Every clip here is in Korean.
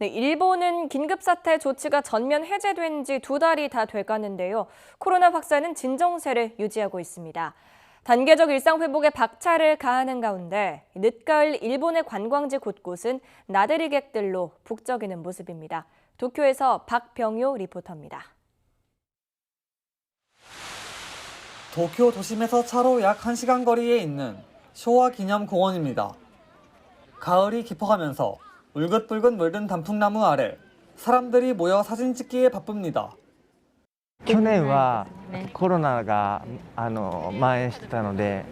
네, 일본은 긴급사태 조치가 전면 해제된 지 2달이 다 돼가는데요. 코로나 확산은 진정세를 유지하고 있습니다. 단계적 일상 회복에 박차를 가하는 가운데 늦가을 일본의 관광지 곳곳은 나들이 객들로 북적이는 모습입니다. 도쿄에서 박병효 리포터입니다. 도쿄 도심에서 차로 약 1시간 거리에 있는 쇼와 기념공원입니다. 가을이 깊어가면서 울긋불긋 물든 단풍나무 아래 사람들이 모여 사진 찍기에 바쁩니다. 去年はコロナが蔓延してたので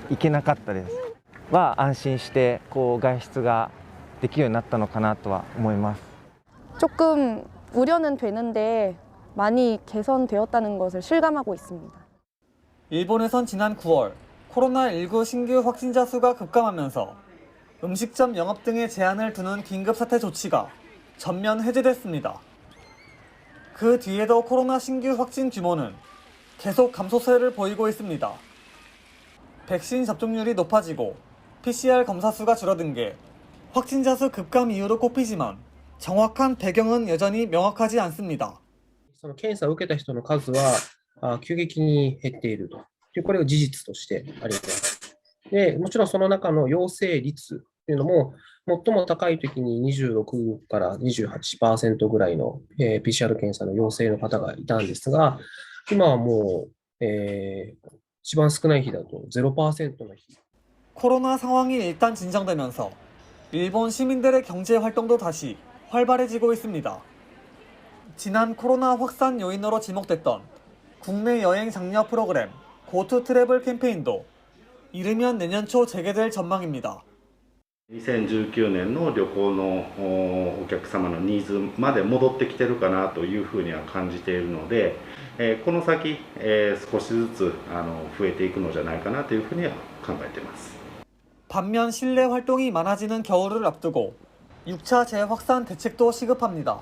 行けなかったです。安心して外出ができるようになったのかなとは思います。 조금 우려는 되는데 많이 개선되었다는 것을 실감하고 있습니다. 일본에선 지난 9월 코로나19 신규 확진자 수가 급감하면서 음식점 영업 등에 제한을 두는 긴급사태 조치가 전면 해제됐습니다. 그 뒤에도 코로나 신규 확진 규모는 계속 감소세를 보이고 있습니다. 백신 접종률이 높아지고 PCR 검사 수가 줄어든 게 확진자 수 급감 이유로 꼽히지만 정확한 배경은 여전히 명확하지 않습니다. その検査を受けた人の数は急激に減っていると。これが事実としてあります。で、もちろんその中の陽性率というのも、最も高い時に26から28%ぐらいの PCR 検査の陽性の方がいたんですが、今はもう、一番少ない日だと 0% の日。 코로나 상황이 일단 진정되면서 일본 시민들의 경제 활동도 다시 활발해지고 있습니다. 지난 코로나 확산 요인으로 지목됐던 국내 여행 장려 프로그램 고투 트래블 캠페인도 이르면 내년 초 재개될 전망입니다. 2019年の旅行のお客様のニーズまで戻ってきてるかなというふうには感じているので、この先少しずつ増えていくのじゃないかなというふうには考えています。 반면 실내 활동이 많아지는 겨울을 앞두고 6차 재확산 대책도 시급합니다.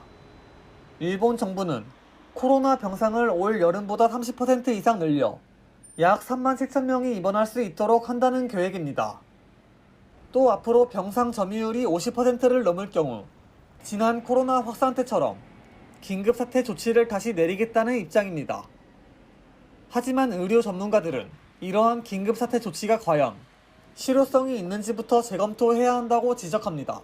일본 정부는 코로나 병상을 올 여름보다 30% 이상 늘려 약 3만 7천 명이 입원할 수 있도록 한다는 계획입니다. 또 앞으로 병상 점유율이 50%를 넘을 경우 지난 코로나 확산 때처럼 긴급사태 조치를 다시 내리겠다는 입장입니다. 하지만 의료 전문가들은 이러한 긴급사태 조치가 과연 실효성이 있는지부터 재검토해야 한다고 지적합니다.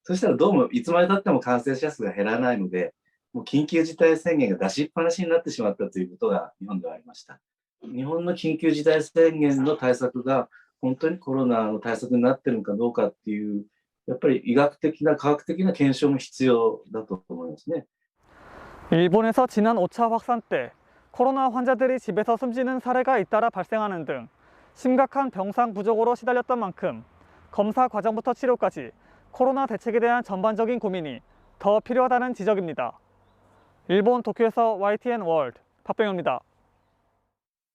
そしたらどうもいつまで経っても感染者数が減らないので、もう緊急事態宣言が出しっぱなしになってしまったということが日本ではありました。日本の緊急事態宣言の対策が本当にコロナの対策になっているのかどうかっていう、やっぱり医学的な科学的な検証も必要だと思いますね. 일본에서 지난 5차 확산 때 코로나 환자들이 집에서 숨지는 사례가 잇따라 발생하는 등 심각한 병상 부족으로 시달렸던 만큼 검사 과정부터 치료까지 코로나 대책에 대한 전반적인 고민이 더 필요하다는 지적입니다. 일본 도쿄에서 YTN 월드 박병효입니다.